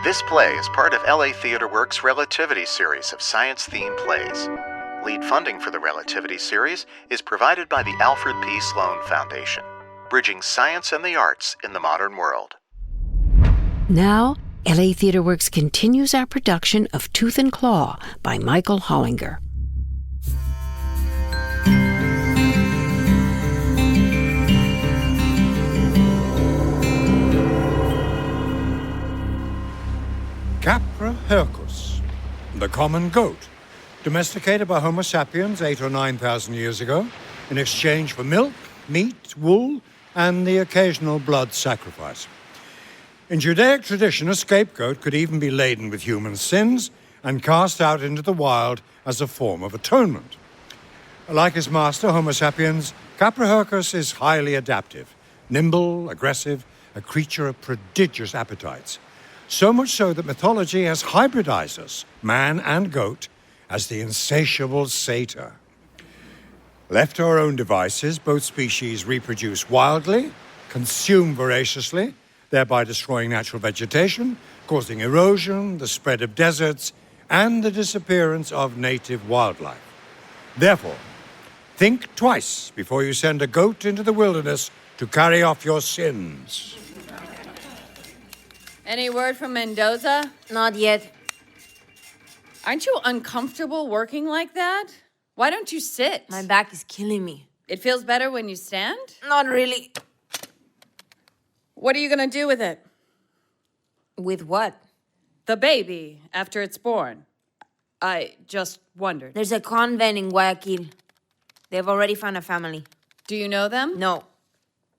This play is part of LA Theater Works Relativity Series of science-themed plays. Lead funding for the Relativity Series is provided by the Alfred P. Sloan Foundation, bridging science and the arts in the modern world. Now, LA Theater Works continues our production of Tooth and Claw by Michael Hollinger. Capra hircus, the common goat, domesticated by Homo sapiens 8,000 or 9,000 years ago in exchange for milk, meat, wool, and the occasional blood sacrifice. In Judaic tradition, a scapegoat could even be laden with human sins and cast out into the wild as a form of atonement. Like his master, Homo sapiens, Capra hircus is highly adaptive, nimble, aggressive, a creature of prodigious appetites. So much so that mythology has hybridized us, man and goat, as the insatiable satyr. Left to our own devices, both species reproduce wildly, consume voraciously, thereby destroying natural vegetation, causing erosion, the spread of deserts, and the disappearance of native wildlife. Therefore, think twice before you send a goat into the wilderness to carry off your sins. Any word from Mendoza? Not yet. Aren't you uncomfortable working like that? Why don't you sit? My back is killing me. It feels better when you stand? Not really. What are you going to do with it? With what? The baby, after it's born. I just wondered. There's a convent in Guayaquil. They've already found a family. Do you know them? No.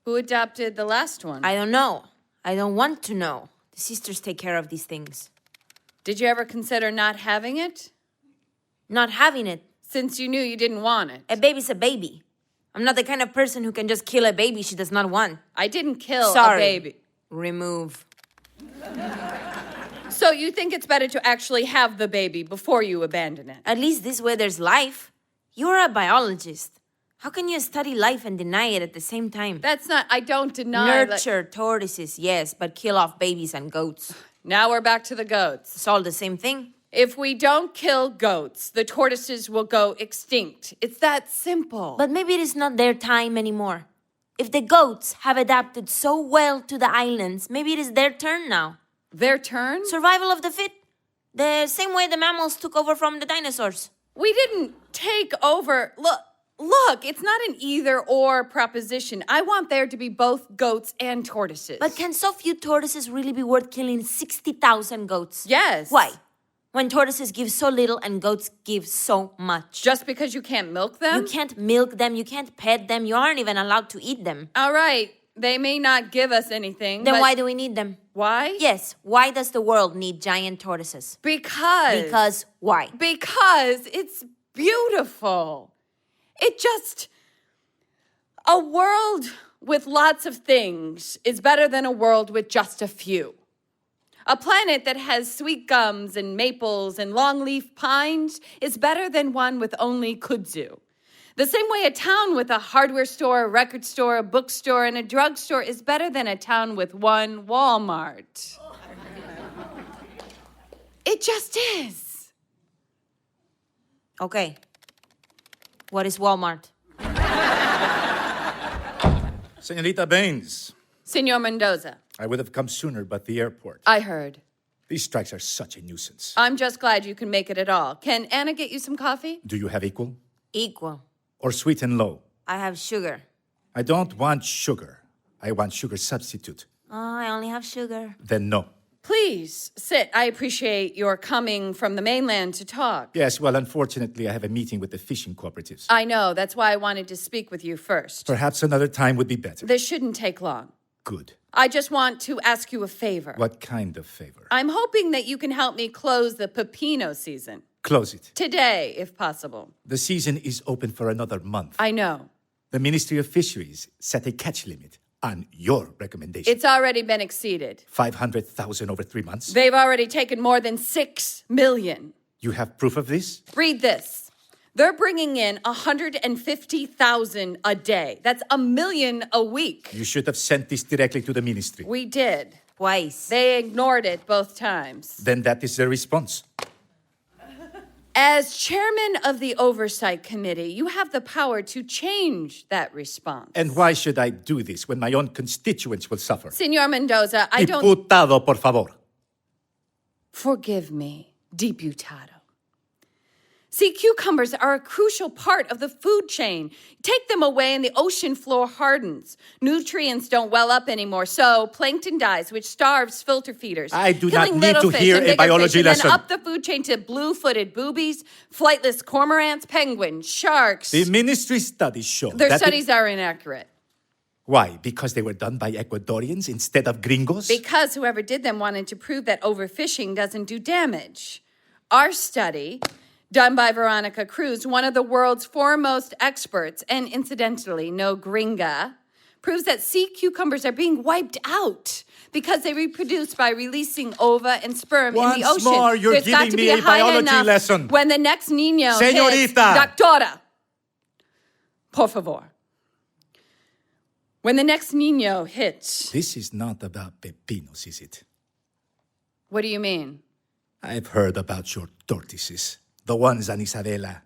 Who adopted the last one? I don't know. I don't want to know. The sisters take care of these things. Did you ever consider not having it? Not having it? Since you knew you didn't want it. A baby's a baby. I'm not the kind of person who can just kill a baby she does not want. I didn't kill Sorry. a baby. Remove. So you think it's better to actually have the baby before you abandon it? At least this way there's life. You're a biologist. How can you study life and deny it at the same time? That's not, I don't deny Nurture tortoises, yes, but kill off babies and goats. Now we're back to the goats. It's all the same thing. If we don't kill goats, the tortoises will go extinct. It's that simple. But maybe it is not their time anymore. If the goats have adapted so well to the islands, maybe it is their turn now. Their turn? Survival of the fit. The same way the mammals took over from the dinosaurs. We didn't take over. Look, it's not an either-or proposition. I want there to be both goats and tortoises. But can so few tortoises really be worth killing 60,000 goats? Yes. Why? When tortoises give so little and goats give so much. Just because you can't milk them? You can't milk them, you can't pet them, you aren't even allowed to eat them. All right, they may not give us anything. Then why do we need them? Why? Yes, why does the world need giant tortoises? Because why? Because it's beautiful. A world with lots of things is better than a world with just a few. A planet that has sweet gums and maples and longleaf pines is better than one with only kudzu. The same way a town with a hardware store, a record store, a bookstore, and a drugstore is better than a town with one Walmart. It just is. Okay. What is Walmart? Señorita Baines. Senor Mendoza. I would have come sooner, but the airport. I heard. These strikes are such a nuisance. I'm just glad you can make it at all. Can Anna get you some coffee? Do you have equal? Equal. Or sweet and low? I have sugar. I don't want sugar. I want sugar substitute. Oh, I only have sugar. Then no. Please, sit. I appreciate your coming from the mainland to talk. Yes, well, unfortunately, I have a meeting with the fishing cooperatives. I know. That's why I wanted to speak with you first. Perhaps another time would be better. This shouldn't take long. Good. I just want to ask you a favor. What kind of favor? I'm hoping that you can help me close the pepino season. Close it. Today, if possible. The season is open for another month. I know. The Ministry of Fisheries set a catch limit on your recommendation. It's already been exceeded. 500,000 over 3 months. They've already taken more than 6 million. You have proof of this? Read this. They're bringing in 150,000 a day. That's 1 million a week. You should have sent this directly to the ministry. We did. Twice. They ignored it both times. Then that is their response. As chairman of the Oversight Committee, you have the power to change that response. And why should I do this when my own constituents will suffer? Senor Mendoza, I don't... Diputado, por favor. Forgive me, diputado. See, cucumbers are a crucial part of the food chain. Take them away and the ocean floor hardens. Nutrients don't well up anymore, so plankton dies, which starves filter feeders. I do not killing need little to fish hear and a bigger biology fish, lesson. And then up the food chain to blue-footed boobies, flightless cormorants, penguins, sharks. The ministry studies show Their that studies are inaccurate. Why? Because they were done by Ecuadorians instead of gringos? Because whoever did them wanted to prove that overfishing doesn't do damage. Our study, done by Veronica Cruz, one of the world's foremost experts, and incidentally, no gringa, proves that sea cucumbers are being wiped out because they reproduce by releasing ova and sperm in the Once ocean. more, you're There's got giving to me be a high biology enough lesson. When the next Niño hits, Señorita. Doctora, por favor. When the next Niño hits... This is not about pepinos, is it? What do you mean? I've heard about your tortoises, the ones on Isabela.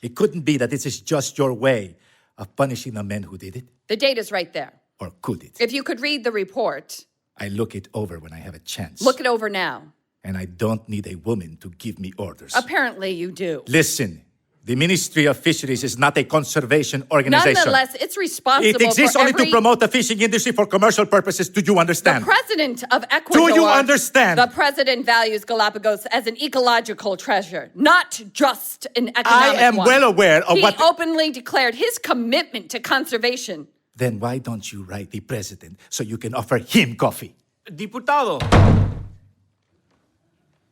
It couldn't be that this is just your way of punishing the men who did it? The data's right there. Or could it? If you could read the report... I look it over when I have a chance. Look it over now. And I don't need a woman to give me orders. Apparently you do. Listen, the Ministry of Fisheries is not a conservation organization. Nonetheless, it's responsible It exists for only every... to promote the fishing industry for commercial purposes. Do you understand? The president of Ecuador... Do you understand? The president values Galapagos as an ecological treasure, not just an economic I am one. well aware of he what... openly declared his commitment to conservation. Then why don't you write the president so you can offer him coffee? Diputado.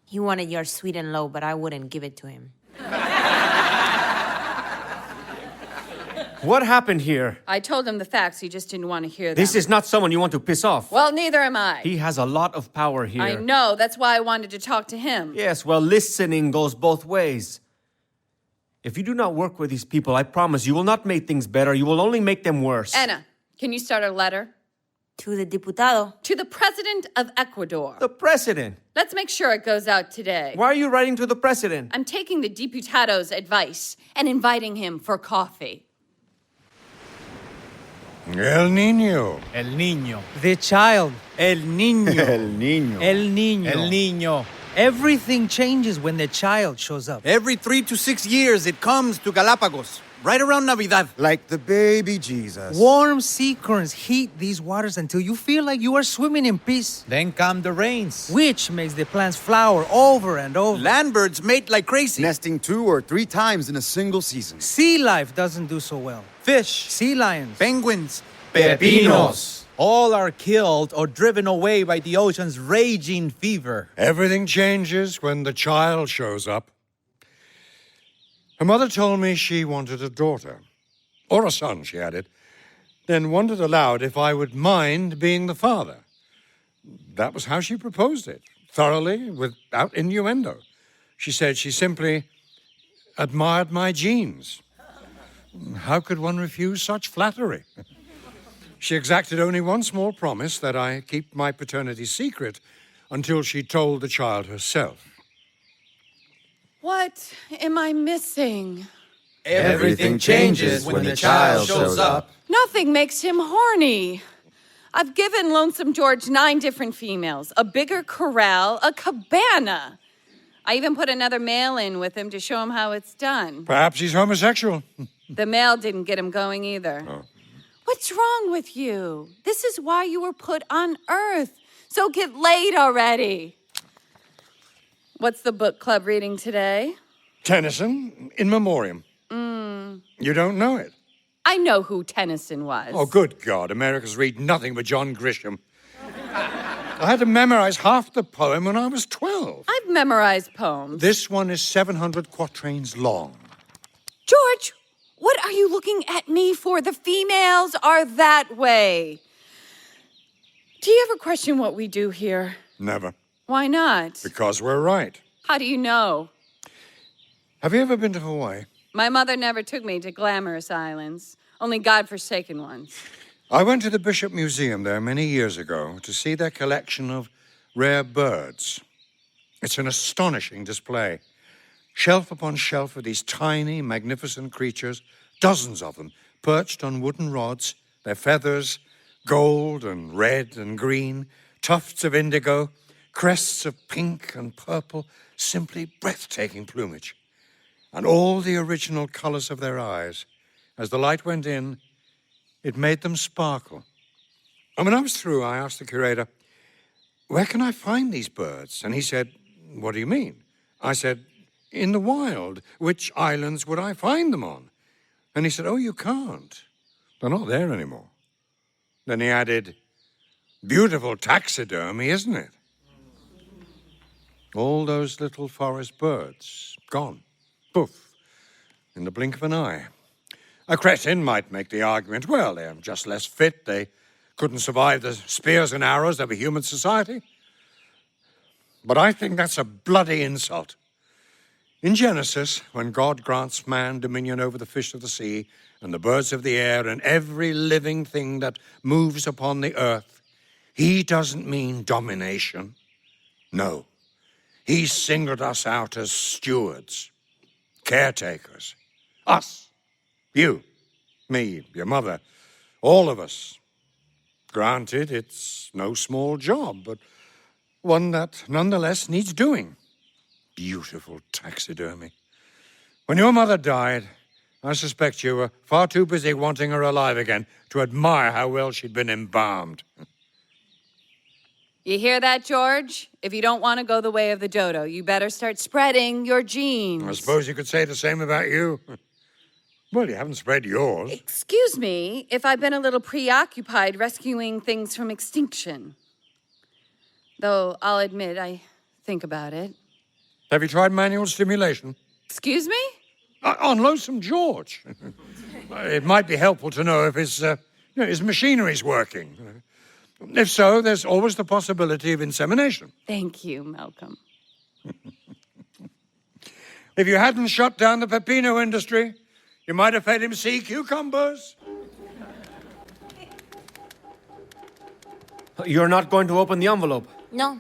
He wanted yours sweet and low, but I wouldn't give it to him. What happened here? I told him the facts, he just didn't want to hear them. This is not someone you want to piss off. Well, neither am I. He has a lot of power here. I know, that's why I wanted to talk to him. Yes, well, listening goes both ways. If you do not work with these people, I promise you will not make things better. You will only make them worse. Anna, can you start a letter? To the diputado. To the president of Ecuador. The president. Let's make sure it goes out today. Why are you writing to the president? I'm taking the diputado's advice and inviting him for coffee. El Niño. El niño. The child. El niño. El niño. El niño. El niño. Everything changes when the child shows up. Every 3 to 6 years, it comes to Galapagos, right around Navidad. Like the baby Jesus. Warm sea currents heat these waters until you feel like you are swimming in peace. Then come the rains. Which makes the plants flower over and over. Land birds mate like crazy. Nesting 2 or 3 times in a single season. Sea life doesn't do so well. Fish, Sea lions. penguins, Pepinos. all are killed or driven away by the ocean's raging fever. Everything changes when the child shows up. Her mother told me she wanted a daughter. Or a son, she added. Then wondered aloud if I would mind being the father. That was how she proposed it, thoroughly, without innuendo. She said she simply admired my genes. How could one refuse such flattery? She exacted only one small promise, that I keep my paternity secret until she told the child herself. What am I missing? Everything changes when the child shows up. Nothing makes him horny. I've given Lonesome George 9 different females, a bigger corral, a cabana. I even put another male in with him to show him how it's done. Perhaps he's homosexual. The male didn't get him going either. Oh. What's wrong with you? This is why you were put on Earth. So get laid already. What's the book club reading today? Tennyson, In Memoriam. You don't know it? I know who Tennyson was. Oh, good God, Americans read nothing but John Grisham. I had to memorize half the poem when I was 12. I've memorized poems. This one is 700 quatrains long. George, what are you looking at me for? The females are that way. Do you ever question what we do here? Never. Why not? Because we're right. How do you know? Have you ever been to Hawaii? My mother never took me to glamorous islands, only God-forsaken ones. I went to the Bishop Museum there many years ago to see their collection of rare birds. It's an astonishing display. Shelf upon shelf of these tiny, magnificent creatures, dozens of them, perched on wooden rods, their feathers gold and red and green, tufts of indigo, crests of pink and purple, simply breathtaking plumage. And all the original colors of their eyes. As the light went in, it made them sparkle. And when I was through, I asked the curator, "Where can I find these birds?" And he said, "What do you mean?" I said, "In the wild. Which islands would I find them on?" And he said, "Oh, you can't. They're not there anymore." Then he added, "Beautiful taxidermy, isn't it?" All those little forest birds, gone. Poof, in the blink of an eye. A cretin might make the argument, well, they're just less fit. They couldn't survive the spears and arrows of a human society. But I think that's a bloody insult. In Genesis, when God grants man dominion over the fish of the sea and the birds of the air and every living thing that moves upon the earth, he doesn't mean domination. No. He singled us out as stewards, caretakers. Us. You, me, your mother, all of us. Granted, it's no small job, but one that nonetheless needs doing. Beautiful taxidermy. When your mother died, I suspect you were far too busy wanting her alive again to admire how well she'd been embalmed. You hear that, George? If you don't want to go the way of the dodo, you better start spreading your genes. I suppose you could say the same about you. Well, you haven't spread yours. Excuse me if I've been a little preoccupied rescuing things from extinction. Though I'll admit I think about it. Have you tried manual stimulation? Excuse me? On Lonesome George. It might be helpful to know if his machinery's working. If so, there's always the possibility of insemination. Thank you, Malcolm. If you hadn't shut down the pepino industry, you might have fed him sea cucumbers. You're not going to open the envelope? No,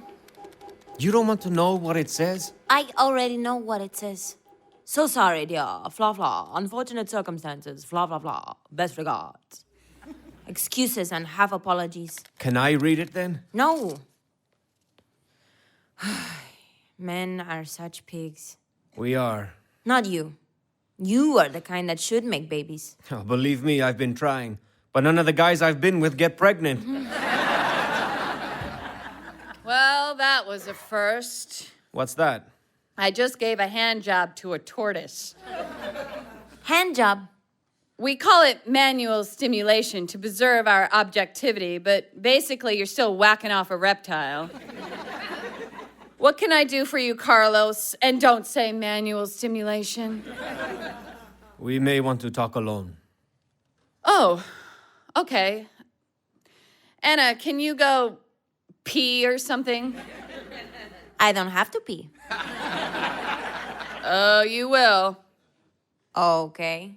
You don't want to know what it says? I already know what it says. So sorry, dear. Flaw, flaw. Unfortunate circumstances. Flaw, flaw, flaw. Best regards. Excuses and half apologies. Can I read it then? No. Men are such pigs. We are. Not you. You are the kind that should make babies. Oh, believe me, I've been trying. But none of the guys I've been with get pregnant. Well, that was a first. What's that? I just gave a hand job to a tortoise. Hand job. We call it manual stimulation to preserve our objectivity, but basically you're still whacking off a reptile. What can I do for you, Carlos? And don't say manual stimulation. We may want to talk alone. Oh, okay. Anna, can you go pee or something? I don't have to pee. Oh, you will. Okay.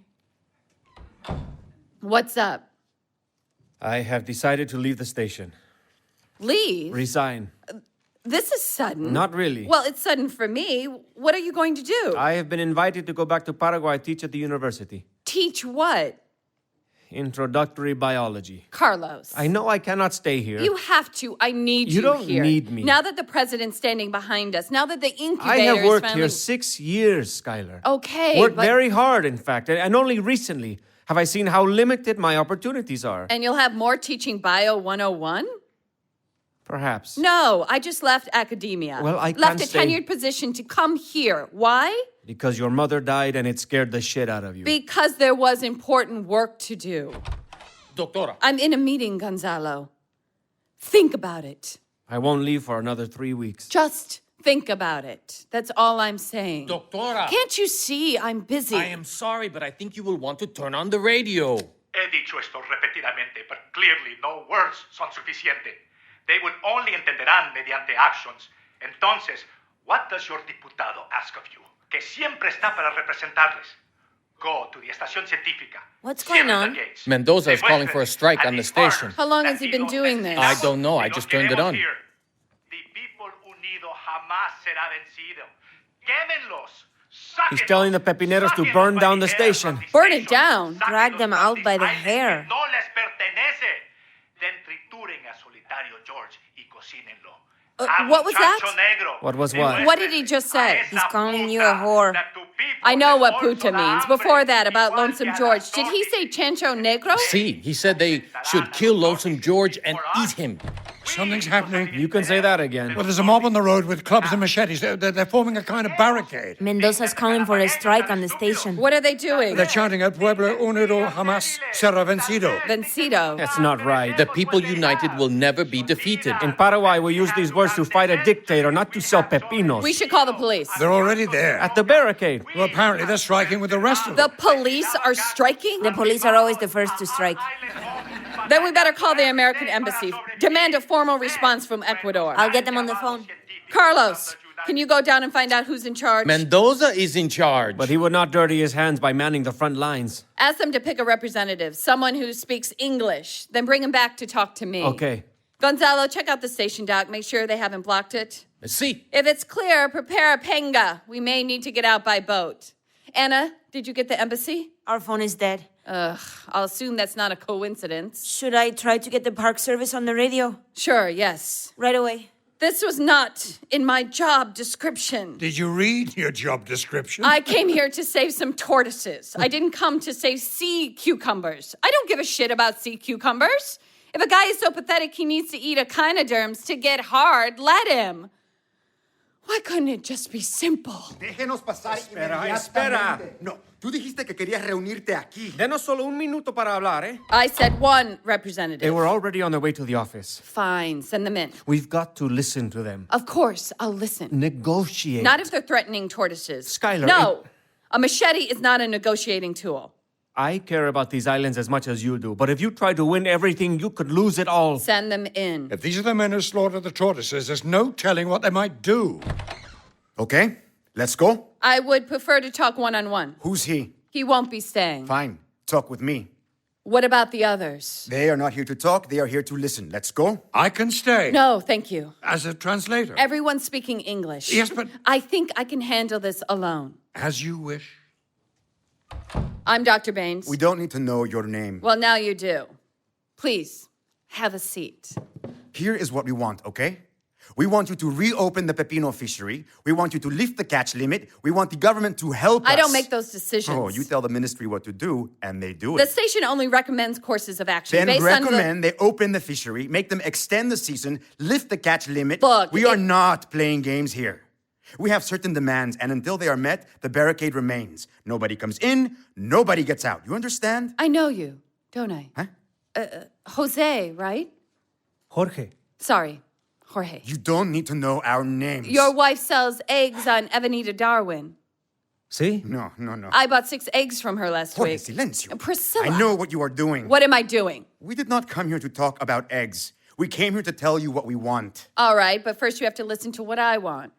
What's up? I have decided to leave the station. Leave? Resign. This is sudden. Not really. Well, it's sudden for me. What are you going to do? I have been invited to go back to Paraguay to teach at the university. Teach what? Introductory biology. Carlos. I know I cannot stay here. You have to. I need you You don't here. need me. Now that the president's standing behind us, now that the incubator I have worked is finally... here 6 years, Skylar. Okay, Worked but... very hard, in fact, and only recently have I seen how limited my opportunities are. And you'll have more teaching Bio 101? Perhaps. No, I just left academia. Well, I left can't a stay. tenured position to come here. Why? Because your mother died and it scared the shit out of you. Because there was important work to do. Doctora. I'm in a meeting, Gonzalo. Think about it. I won't leave for another 3 weeks. Just think about it. That's all I'm saying. Doctora. Can't you see I'm busy? I am sorry, but I think you will want to turn on the radio. He dicho esto repetidamente, but clearly no words son suficiente. They will only entenderán mediante actions. Entonces, what does your diputado ask of you? Que siempre está para representarles. Go to the Estación Científica. What's going on? Mendoza is calling for a strike on the station. How long has he been doing this? I don't know. I just turned it on. The people unido jamás será vencido. Quémenlos. He's telling the pepineros to burn down the station. Burn it down? Drag them out by the hair. No les pertenece. Den trituren a Solitario George y cocínenlo. What was that? What was what? What did he just say? He's calling you a whore. I know what puta means. Before that, about Lonesome George, did he say chancho negro? See, he said they should kill Lonesome George and eat him. Something's happening. You can say that again. Well, there's a mob on the road with clubs and machetes. They're forming a kind of barricade. Mendoza's calling for a strike on the station. What are they doing? They're chanting El pueblo unido jamás será vencido. Vencido. That's not right. The people united will never be defeated. In Paraguay, we use these words to fight a dictator, not to sell pepinos. We should call the police. They're already there. At the barricade. Well, apparently they're striking with the rest of them. The police are striking? The police are always the first to strike. Then we better call the American embassy. Demand a formal response from Ecuador. I'll get them on the phone. Carlos, can you go down and find out who's in charge? Mendoza is in charge. But he would not dirty his hands by manning the front lines. Ask them to pick a representative, someone who speaks English. Then bring him back to talk to me. Okay. Gonzalo, check out the station dock. Make sure they haven't blocked it. See. If it's clear, prepare a penga. We may need to get out by boat. Anna, did you get the embassy? Our phone is dead. Ugh, I'll assume that's not a coincidence. Should I try to get the park service on the radio? Sure, yes. Right away. This was not in my job description. Did you read your job description? I came here to save some tortoises. I didn't come to save sea cucumbers. I don't give a shit about sea cucumbers. If a guy is so pathetic he needs to eat echinoderms to get hard, let him. Why couldn't it just be simple? Déjenos pasar Espera. No, tú dijiste que querías reunirte aquí. Denos solo un minuto para hablar, eh? I said one representative. They were already on their way to the office. Fine, send them in. We've got to listen to them. Of course, I'll listen. Negotiate. Not if they're threatening tortoises. Skylar, No, a machete is not a negotiating tool. I care about these islands as much as you do, but if you try to win everything, you could lose it all. Send them in. If these are the men who slaughtered the tortoises, there's no telling what they might do. Okay, let's go. I would prefer to talk one-on-one. Who's he? He won't be staying. Fine, talk with me. What about the others? They are not here to talk, they are here to listen. Let's go. I can stay. No, thank you. As a translator. Everyone's speaking English. Yes, but... I think I can handle this alone. As you wish. I'm Dr. Baines. We don't need to know your name. Well, now you do. Please, have a seat. Here is what we want, okay? We want you to reopen the pepino fishery. We want you to lift the catch limit. We want the government to help us. I don't make those decisions. Oh, you tell the ministry what to do, and they do The it. station only recommends courses of action Then based recommend they open the fishery, make them extend the season, lift the catch limit. Look, we are not playing games here. We have certain demands, and until they are met, the barricade remains. Nobody comes in, nobody gets out. You understand? I know you, don't I? Huh? Jose, right? Jorge. Sorry, Jorge. You don't need to know our names. Your wife sells eggs on Avenida Darwin. See? No. I bought 6 eggs from her last Jorge, week. silencio. Priscilla. I know what you are doing. What am I doing? We did not come here to talk about eggs. We came here to tell you what we want. All right, but first you have to listen to what I want.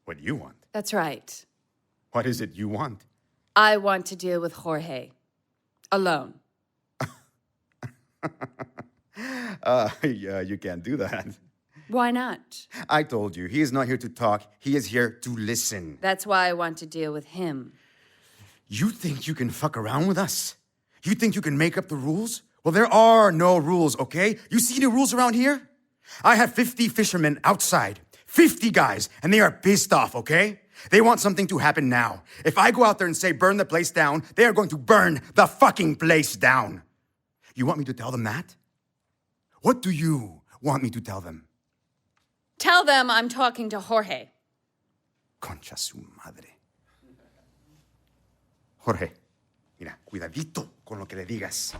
What you want? That's right. What is it you want? I want to deal with Jorge. Alone. Yeah, you can't do that. Why not? I told you, he is not here to talk. He is here to listen. That's why I want to deal with him. You think you can fuck around with us? You think you can make up the rules? Well, there are no rules, okay? You see any rules around here? I have 50 fishermen outside. 50 guys, and they are pissed off, okay? They want something to happen now. If I go out there and say burn the place down, they are going to burn the fucking place down. You want me to tell them that? What do you want me to tell them? Tell them I'm talking to Jorge. Concha su madre. Jorge, mira, cuidadito con lo que le digas.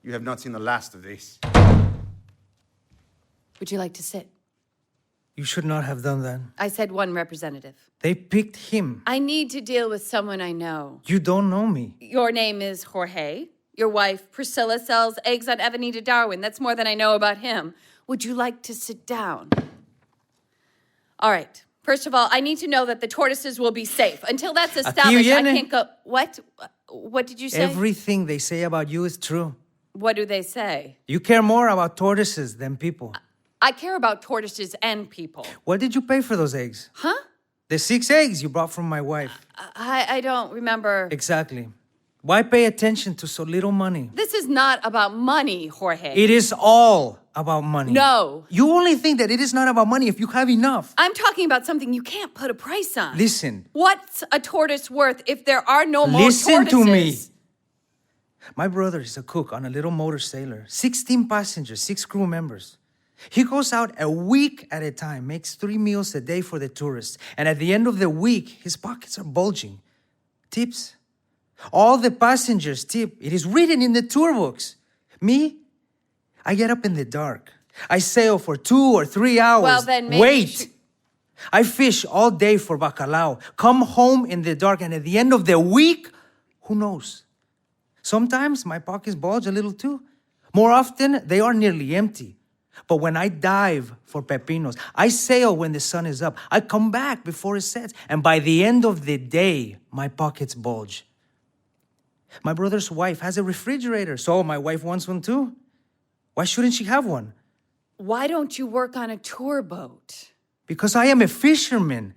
You have not seen the last of this. Would you like to sit? You should not have done that. I said one representative. They picked him. I need to deal with someone I know. You don't know me. Your name is Jorge. Your wife, Priscilla, sells eggs on Avenida Darwin. That's more than I know about him. Would you like to sit down? All right, First of all, I need to know that the tortoises will be safe. Until that's established, I can't go... What? What did you say? Everything they say about you is true. What do they say? You care more about tortoises than people. I care about tortoises and people. What did you pay for those eggs? Huh? The 6 eggs you brought from my wife. I don't remember. Exactly. Why pay attention to so little money? This is not about money, Jorge. It is all about money. No. You only think that it is not about money if you have enough. I'm talking about something you can't put a price on. Listen. What's a tortoise worth if there are no more tortoises? Listen to me. My brother is a cook on a little motor sailor. 16 passengers, 6 crew members. He goes out a week at a time, makes 3 meals a day for the tourists. And at the end of the week, his pockets are bulging. Tips. All the passengers tip. It is written in the tour books. Me? I get up in the dark. I sail for 2 or 3 hours. Well, then maybe Wait! I fish all day for bacalao. Come home in the dark, and at the end of the week, who knows? Sometimes my pockets bulge a little too. More often, they are nearly empty. But when I dive for pepinos, I sail when the sun is up. I come back before it sets. And by the end of the day, my pockets bulge. My brother's wife has a refrigerator, so my wife wants one too. Why shouldn't she have one? Why don't you work on a tour boat? Because I am a fisherman.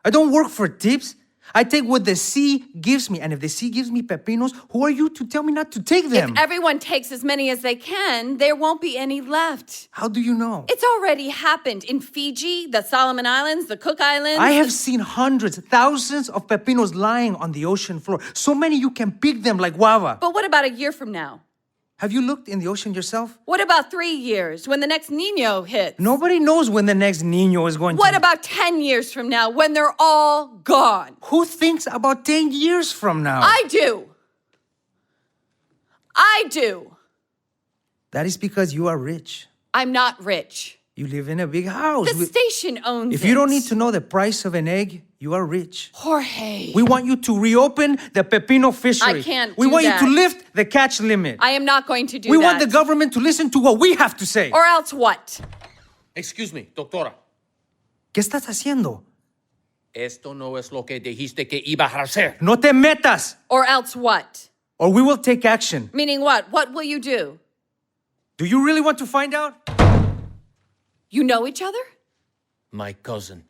I don't work for tips. I take what the sea gives me. And if the sea gives me pepinos, who are you to tell me not to take them? If everyone takes as many as they can, there won't be any left. How do you know? It's already happened in Fiji, the Solomon Islands, the Cook Islands. I have seen hundreds, thousands of pepinos lying on the ocean floor. So many you can pick them like guava. But what about a year from now? Have you looked in the ocean yourself? What about 3 years, when the next Nino hits? Nobody knows when the next Nino is going to... What about 10 years from now, when they're all gone? Who thinks about 10 years from now? I do. I do. That is because you are rich. I'm not rich. You live in a big house. The station owns If you don't need to know the price of an egg, you are rich. Jorge. We want you to reopen the pepino fishery. I can't We do want that. you to lift the catch limit. I am not going to do We that. want the government to listen to what we have to say. Or else what? Excuse me, doctora. ¿Qué estás haciendo? Esto no es lo que dijiste que ibas a hacer. No te metas, Or else what? or we will take action. Meaning what? What will you do? Do you really want to find out? You know each other? My cousin.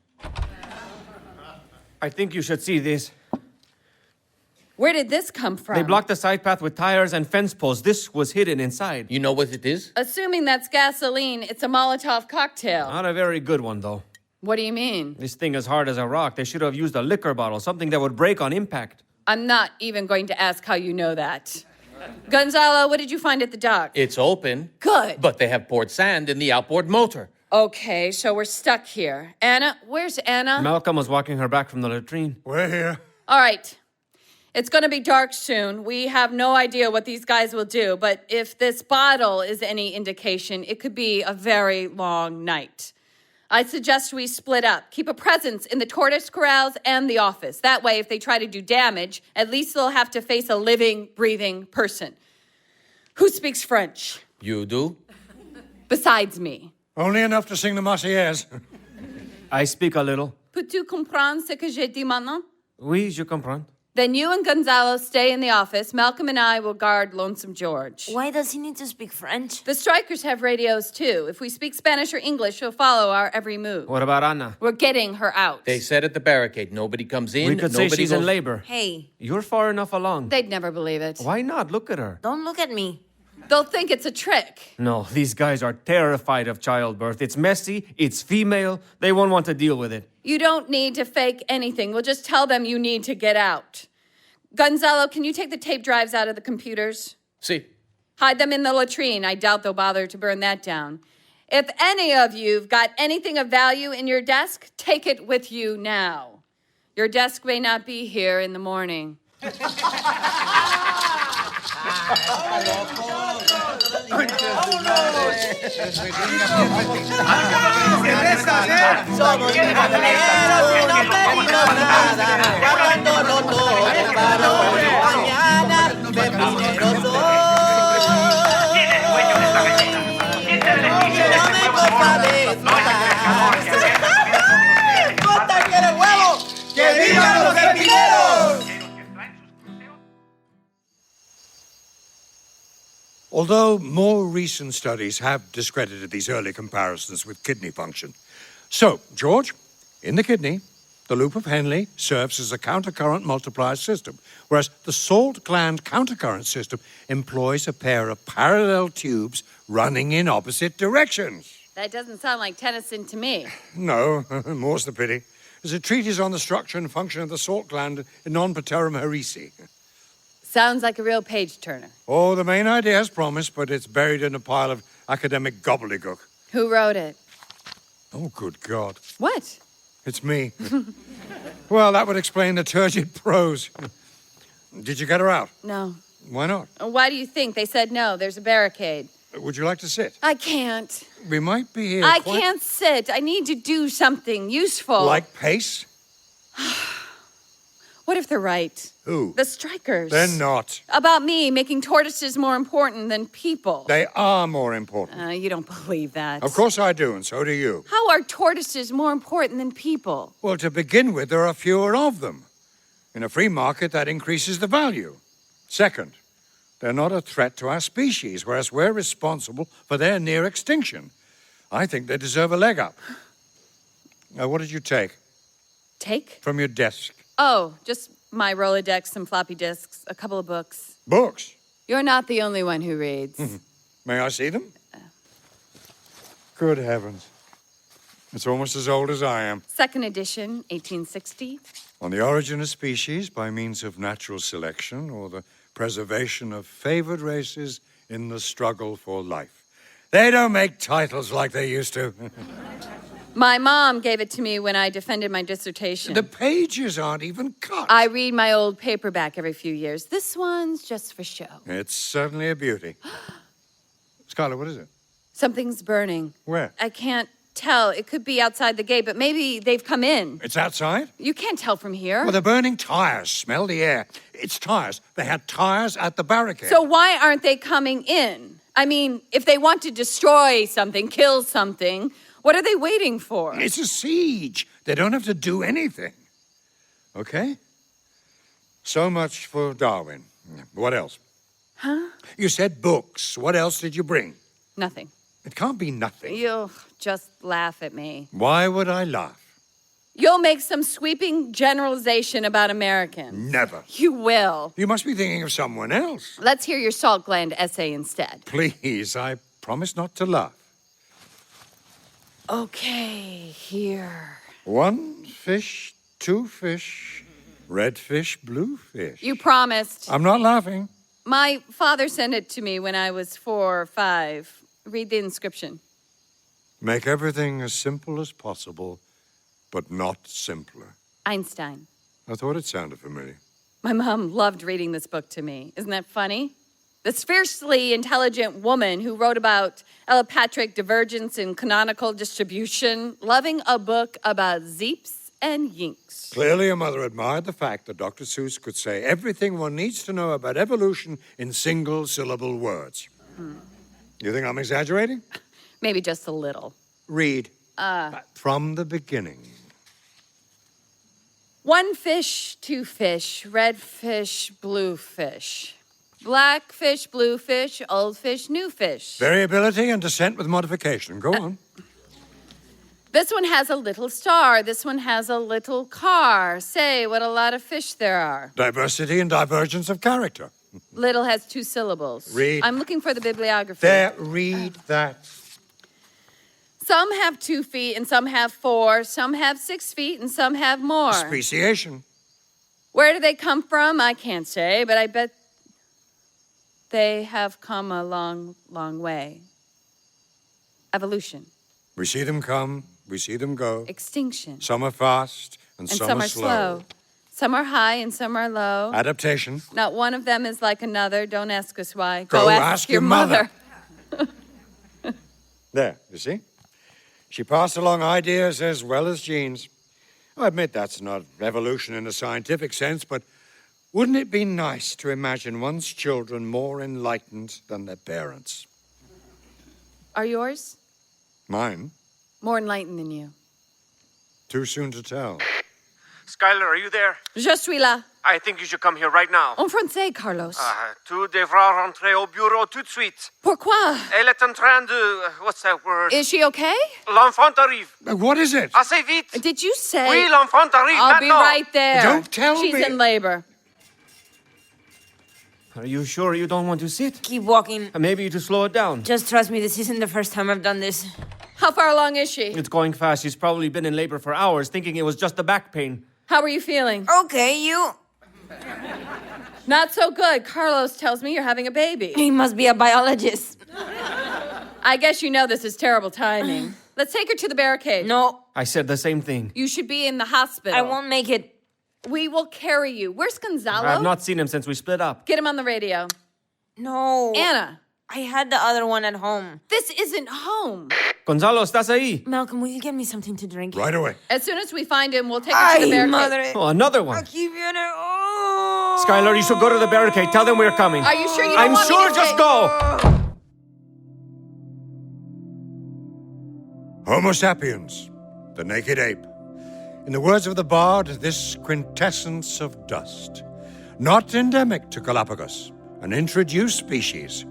I think you should see this. Where did this come from? They blocked the side path with tires and fence posts. This was hidden inside. You know what it is? Assuming that's gasoline, it's a Molotov cocktail. Not a very good one, though. What do you mean? This thing is hard as a rock. They should have used a liquor bottle, something that would break on impact. I'm not even going to ask how you know that. Gonzalo, what did you find at the dock? It's open. Good. But they have poured sand in the outboard motor. Okay, so we're stuck here. Anna, where's Anna? Malcolm was walking her back from the latrine. We're here. All right. It's going to be dark soon. We have no idea what these guys will do, but if this bottle is any indication, it could be a very long night. I suggest we split up. Keep a presence in the tortoise corrals and the office. That way, if they try to do damage, at least they'll have to face a living, breathing person. Who speaks French? You do? Besides me. Only enough to sing the Marseillaise. I speak a little. Peux-tu comprendre ce que j'ai dit maintenant? Oui, je comprends. Then you and Gonzalo stay in the office. Malcolm and I will guard Lonesome George. Why does he need to speak French? The strikers have radios too. If we speak Spanish or English, she'll follow our every move. What about Anna? We're getting her out. They said at the barricade, nobody comes in, We could say nobody she's goes... in labor. Hey, You're far enough along. They'd never believe it. Why not? Look at her. don't look at me. They'll think it's a trick. No, these guys are terrified of childbirth. It's messy, it's female. They won't want to deal with it. You don't need to fake anything. We'll just tell them you need to get out. Gonzalo, can you take the tape drives out of the computers? See, Hide them in the latrine. I doubt they'll bother to burn that down. If any of you've got anything of value in your desk, take it with you now. Your desk may not be here in the morning. ¿Quién es dueño de esta gallina? ¿Quién se le dice que ese huevo no es de Although more recent studies have discredited these early comparisons with kidney function. So, George, in the kidney, the loop of Henle serves as a countercurrent multiplier system, whereas the salt gland countercurrent system employs a pair of parallel tubes running in opposite directions. That doesn't sound like Tennyson to me. No, more's the pity. There's a treatise on the structure and function of the salt gland in Non Paterum Heresi. Sounds like a real page-turner. Oh, the main idea is promised, but it's buried in a pile of academic gobbledygook. Who wrote it? Oh, good God. What? It's me. Well, that would explain the turgid prose. Did you get her out? No. Why not? Why do you think? They said no. There's a barricade. Would you like to sit? I can't. We might be here. I can't sit. I need to do something useful. Like pace? What if they're right? Who? The strikers. They're not. About me making tortoises more important than people. They are more important. You don't believe that. Of course I do, and so do you. How are tortoises more important than people? Well, to begin with, there are fewer of them. In a free market, that increases the value. Second, they're not a threat to our species, whereas we're responsible for their near extinction. I think they deserve a leg up. Now, what did you take? Take? From your desk. Oh, just my Rolodex, some floppy disks, a couple of books. Books? You're not the only one who reads. May I see them? Good heavens. It's almost as old as I am. Second edition, 1860. On the origin of species by means of natural selection or the preservation of favored races in the struggle for life. They don't make titles like they used to. My mom gave it to me when I defended my dissertation. The pages aren't even cut. I read my old paperback every few years. This one's just for show. It's certainly a beauty. Scarlett, what is it? Something's burning. Where? I can't tell. It could be outside the gate, but maybe they've come in. It's outside? You can't tell from here. Well, they're burning tires. Smell the air. It's tires. They had tires at the barricade. So why aren't they coming in? I mean, if they want to destroy something, kill something, what are they waiting for? It's a siege. They don't have to do anything. Okay? So much for Darwin. What else? Huh? You said books. What else did you bring? Nothing. It can't be nothing. You'll just laugh at me. Why would I laugh? You'll make some sweeping generalization about Americans. Never. You will. You must be thinking of someone else. Let's hear your salt gland essay instead. Please, I promise not to laugh. Okay, here. 1 fish, 2 fish, red fish, blue fish. You promised. I'm not laughing. My father sent it to me when I was 4 or 5. Read the inscription. Make everything as simple as possible, but not simpler. Einstein. I thought it sounded familiar. My mom loved reading this book to me. Isn't that funny? This fiercely intelligent woman who wrote about allopatric divergence and canonical distribution, loving a book about zeeps and yinks. Clearly, your mother admired the fact that Dr. Seuss could say everything one needs to know about evolution in single-syllable words. You think I'm exaggerating? Maybe just a little. Read. From the beginning. 1 fish, 2 fish, red fish, blue fish. Black fish, blue fish, old fish, new fish. Variability and descent with modification. Go on. This one has a little star. This one has a little car. Say what a lot of fish there are. Diversity and divergence of character. Little has 2 syllables. Read. I'm looking for the bibliography. There, read that. Some have 2 feet and some have 4. Some have 6 feet and some have more. Speciation. Where do they come from? I can't say, but I bet they have come a long, long way. Evolution. We see them come, we see them go. Extinction. Some are fast and some are slow. Some are high and some are low. Adaptation. Not one of them is like another. Don't ask us why. Go ask your mother. There, you see? She passed along ideas as well as genes. I admit that's not evolution in a scientific sense, but wouldn't it be nice to imagine one's children more enlightened than their parents? Are yours? Mine? More enlightened than you. Too soon to tell. Skylar, are you there? Je suis là. I think you should come here right now. En français, Carlos. Tu devras rentrer au bureau tout de suite. Pourquoi? Elle est en train de... What's that word? Is she okay? L'enfant arrive. What is it? Assez vite. Did you say? Oui, l'enfant arrive I'll maintenant. be right there. Don't tell She's me. in labor. Are you sure you don't want to sit? Keep walking. Maybe to slow it down. Just trust me, this isn't the first time I've done this. How far along is she? It's going fast. She's probably been in labor for hours, thinking it was just the back pain. How are you feeling? Okay, you. Not so good. Carlos tells me you're having a baby. He must be a biologist. I guess you know this is terrible timing. Let's take her to the barricade. No, I said the same thing. You should be in the hospital. I won't make it. We will carry you. Where's Gonzalo? I've not seen him since we split up. Get him on the radio. No. Anna. I had the other one at home. This isn't home. Gonzalo, ¿estás ahí? Malcolm, will you get me something to drink? Right away. As soon as we find him, we'll take him to the barricade. Madre. Oh, another one. Aquí viene. Oh. Skylar, you should go to the barricade. Tell them we're coming. Are you sure you don't I'm want me sure, to just take- go. Homo sapiens, the naked ape. In the words of the bard, this quintessence of dust. Not endemic to Galapagos, an introduced species.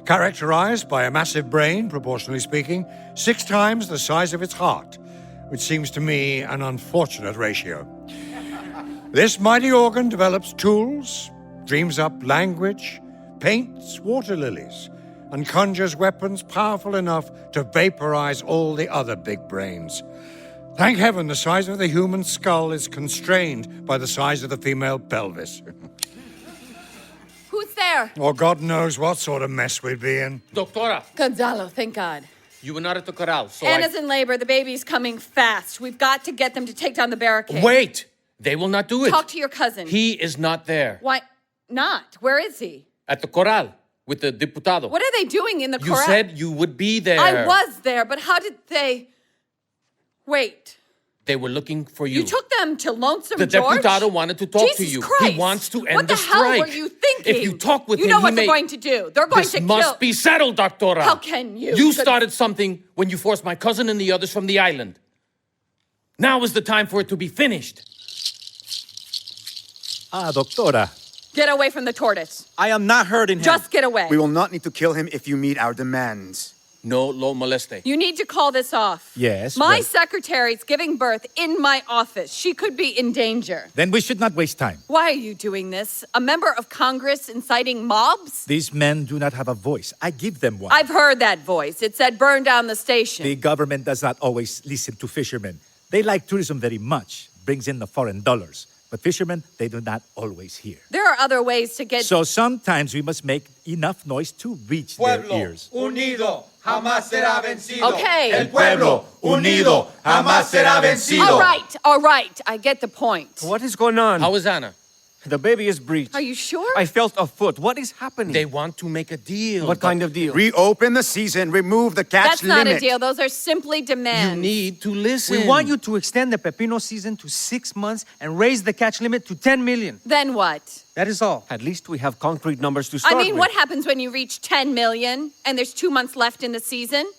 Characterized by a massive brain, proportionally speaking, 6 times the size of its heart, which seems to me an unfortunate ratio. This mighty organ develops tools, dreams up language, paints water lilies, and conjures weapons powerful enough to vaporize all the other big brains. Thank heaven the size of the human skull is constrained by the size of the female pelvis. Who's there? Or God knows what sort of mess we'd be in. Doctora, Gonzalo, thank God. you were not at the corral, so Anna's in labor. The baby's coming fast. We've got to get them to take down the barricade. Wait! They will not do it. Talk to your cousin. He is not there. Why not? Where is he? At the corral with the diputado. What are they doing in the You corral? said you would be there. I was there, but how did they... Wait. They were looking for you. You took them to Lonesome The George? diputado wanted to talk to Jesus you. Christ. He wants to end what the strike. What the hell were you thinking? If you talk with you him, know he what may... they're going to do. They're going This to must kill... be settled, Doctora. How can you? You started something when you forced my cousin and the others from the island. Now is the time for it to be finished. Doctora. Get away from the tortoise. I am not hurting him. Just get away. We will not need to kill him if you meet our demands. No lo moleste. You need to call this off. Yes, My well- secretary's giving birth in my office. She could be in danger. Then we should not waste time. Why are you doing this? A member of Congress inciting mobs? These men do not have a voice. I give them one. I've heard that voice. It said burn down the station. The government does not always listen to fishermen. They like tourism very much, brings in the foreign dollars. But fishermen, they do not always hear. There are other ways to get... So sometimes we must make enough noise to reach their ears. unido, jamás será vencido. Okay. El pueblo unido, jamás será vencido. All right. I get the point. What is going on? How is Anna? The baby is breached. Are you sure? I felt a foot. What is happening? They want to make a deal. What kind of deal? Reopen the season, remove the catch That's not limit. a deal. Those are simply demands. You need to listen. We want you to extend the pepino season to 6 months and raise the catch limit to 10 million. Then what? That is all. At least we have concrete numbers to start I mean, with. what happens when you reach 10 million and there's 2 months left in the season?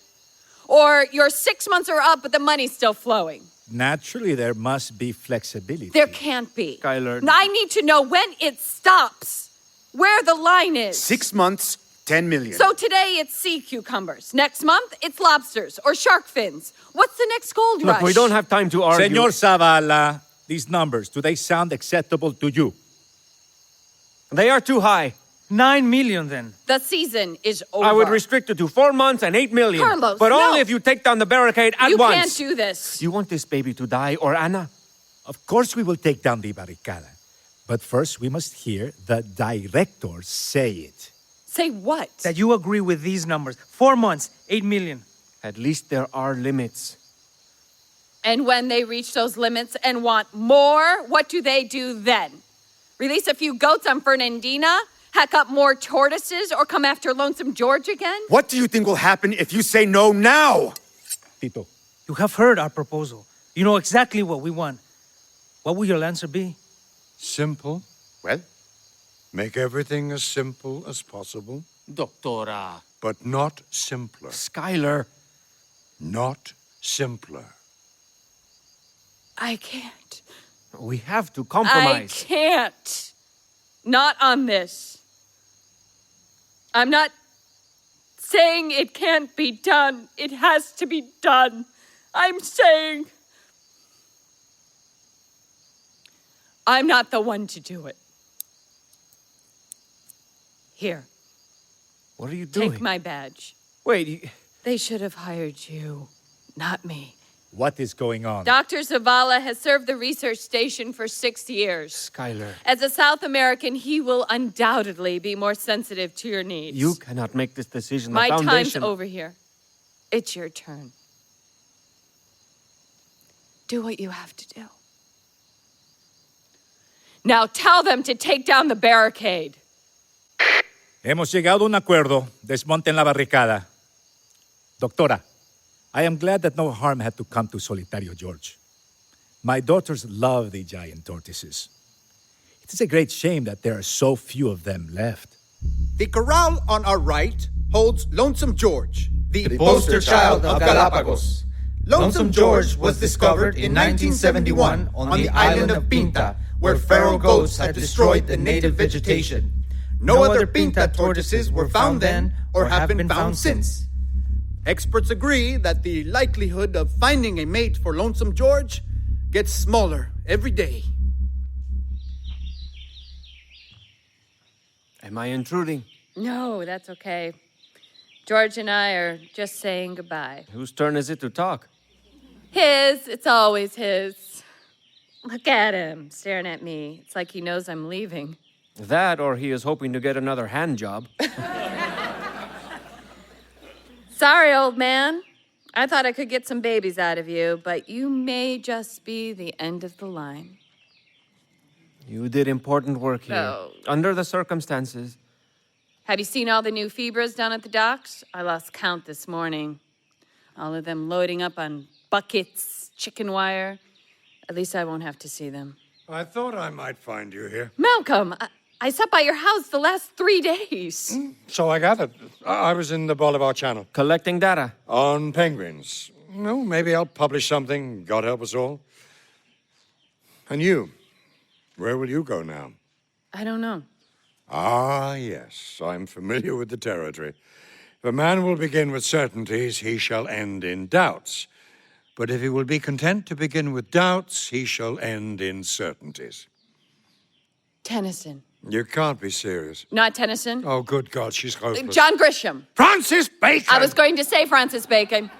Or your 6 months are up, but the money's still flowing? Naturally, there must be flexibility. There can't be. Skylar. I need to know when it stops, where the line is. 6 months, 10 million. So today it's sea cucumbers. Next month it's lobsters or shark fins. What's the next gold Look, rush? we don't have time to argue. Senor Zavala, these numbers, do they sound acceptable to you? They are too high. 9 million then. The season is over. I would restrict it to 4 months and 8 million. Carlos, but no. only if you take down the barricade at You once. can't do this. You want this baby to die, or Anna? Of course we will take down the barricada. But first we must hear the director say it. Say what? That you agree with these numbers. 4 months, 8 million. At least there are limits. And when they reach those limits and want more, what do they do then? Release a few goats on Fernandina? Hack up more tortoises? Or come after Lonesome George again? What do you think will happen if you say no now? Tito. You have heard our proposal. You know exactly what we want. What will your answer be? Simple. Well? Make everything as simple as possible, Doctora. but not simpler. Skylar. Not simpler. I can't. We have to compromise. I can't. Not on this. I'm not saying it can't be done. It has to be done. I'm saying I'm not the one to do it. Here. What are you doing? Take my badge. Wait, They should have hired you, not me. What is going on? Dr. Zavala has served the research station for 6 years. Skylar. As a South American, he will undoubtedly be more sensitive to your needs. You cannot make this decision. The My foundation... time's over here. It's your turn. Do what you have to do. Now tell them to take down the barricade. Hemos llegado a un acuerdo. Desmonten la barricada. Doctora, I am glad that no harm had to come to Solitario George. My daughters love the giant tortoises. It is a great shame that there are so few of them left. The corral on our right holds Lonesome George, the poster child of Galàpagos. Lonesome George was discovered in 1971 on the island of Pinta, where feral goats had destroyed the native vegetation. No other Pinta tortoises were found then or have been found since. Experts agree that the likelihood of finding a mate for Lonesome George gets smaller every day. Am I intruding? No, that's okay. George and I are just saying goodbye. Whose turn is it to talk? His. It's always his. Look at him, staring at me. It's like he knows I'm leaving. That, or he is hoping to get another hand job. Sorry, old man. I thought I could get some babies out of you, but you may just be the end of the line. You did important work here. No. Under the circumstances. Have you seen all the new fibras down at the docks? I lost count this morning. All of them loading up on buckets, chicken wire. At least I won't have to see them. I thought I might find you here. Malcolm, I stopped by your house the last 3 days. So I gathered. I was in the Bolivar Channel. Collecting data. On penguins. No, maybe I'll publish something. God help us all. And you? Where will you go now? I don't know. Ah, yes. I'm familiar with the territory. If a man will begin with certainties, he shall end in doubts. But if he will be content to begin with doubts, he shall end in certainties. Tennyson. You can't be serious. Not Tennyson. Oh, good God, she's hopeless. John Grisham. Francis Bacon! I was going to say Francis Bacon.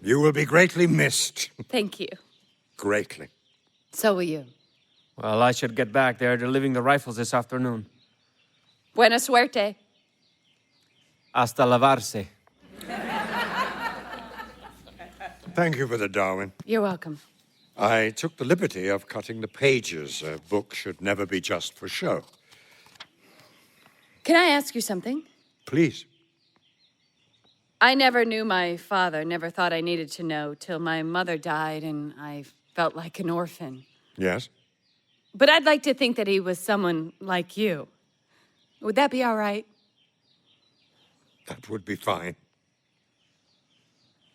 You will be greatly missed. Thank you. Greatly. So will you. Well, I should get back. They're delivering the rifles this afternoon. Buena suerte. Hasta lavarse. Thank you for the Darwin. You're welcome. I took the liberty of cutting the pages. A book should never be just for show. Can I ask you something? Please. I never knew my father, never thought I needed to know, till my mother died and I felt like an orphan. Yes? But I'd like to think that he was someone like you. Would that be all right? That would be fine.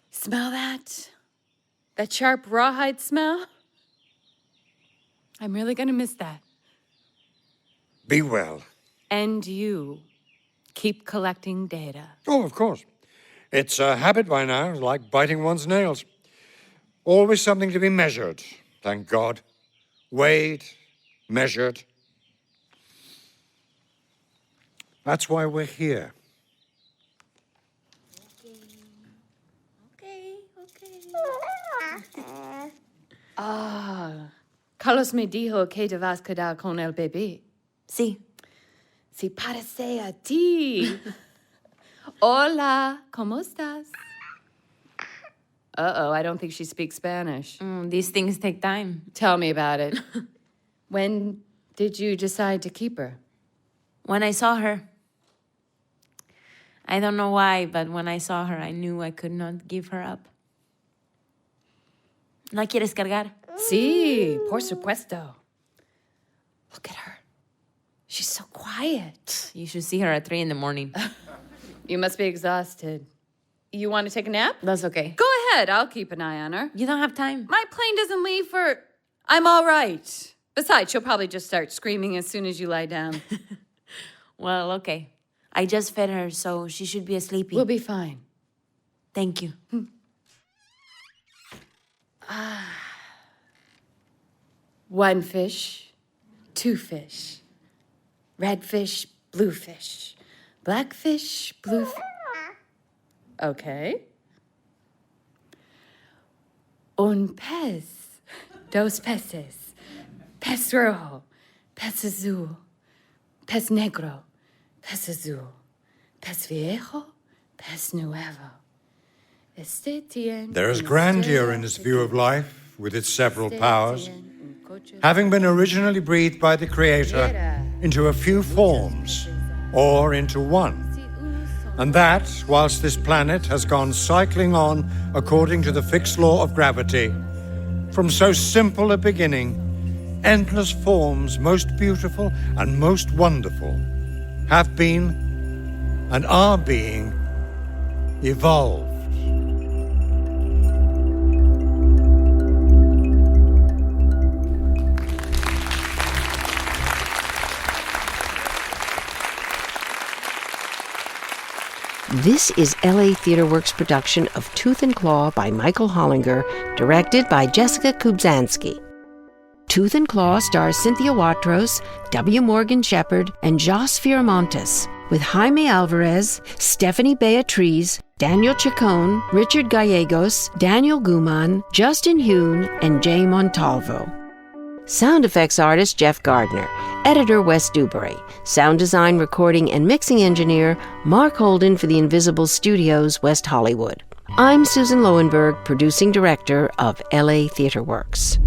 Smell that? That sharp rawhide smell? I'm really gonna miss that. Be well. And you. Keep collecting data. Oh, of course. It's a habit by now, like biting one's nails. Always something to be measured, thank God. Weighed, measured. That's why we're here. Carlos me dijo que te vas a quedar con el bebé. Sí. Si parece a ti. Hola, ¿cómo estás? Uh-oh, I don't think she speaks Spanish. These things take time. Tell me about it. When did you decide to keep her? When I saw her. I don't know why, but when I saw her, I knew I could not give her up. ¿La quieres cargar? Sí, por supuesto. Look at her. She's so quiet. You should see her at 3 in the morning. You must be exhausted. You want to take a nap? That's okay. Go ahead. I'll keep an eye on her. You don't have time. My plane doesn't leave for... I'm all right. Besides, she'll probably just start screaming as soon as you lie down. Well, okay. I just fed her, so she should be asleep. We'll be fine. Thank you. One fish, two fish. Red fish, blue fish. Black fish, blue fish. Okay. Un pez, dos peces. Pez rojo, pez azul. Pez negro, pez azul. Pez viejo, pez nuevo. There is grandeur in this view of life, with its several powers, having been originally breathed by the Creator into a few forms, or into one. And that, whilst this planet has gone cycling on according to the fixed law of gravity, from so simple a beginning, endless forms most beautiful and most wonderful have been and are being evolved. This is LA Theatre Works' production of Tooth and Claw by Michael Hollinger, directed by Jessica Kubzansky. Tooth and Claw stars Cynthia Watros, W. Morgan Shepherd, and Jos Firamontes, with Jaime Alvarez, Stephanie Beatriz, Daniel Chacón, Richard Gallegos, Daniel Guzman, Justin Hune, and Jay Montalvo. Sound effects artist Jeff Gardner, editor Wes Dewberry, sound design, recording, and mixing engineer Mark Holden for the Invisible Studios, West Hollywood. I'm Susan Loewenberg, producing director of LA Theatre Works.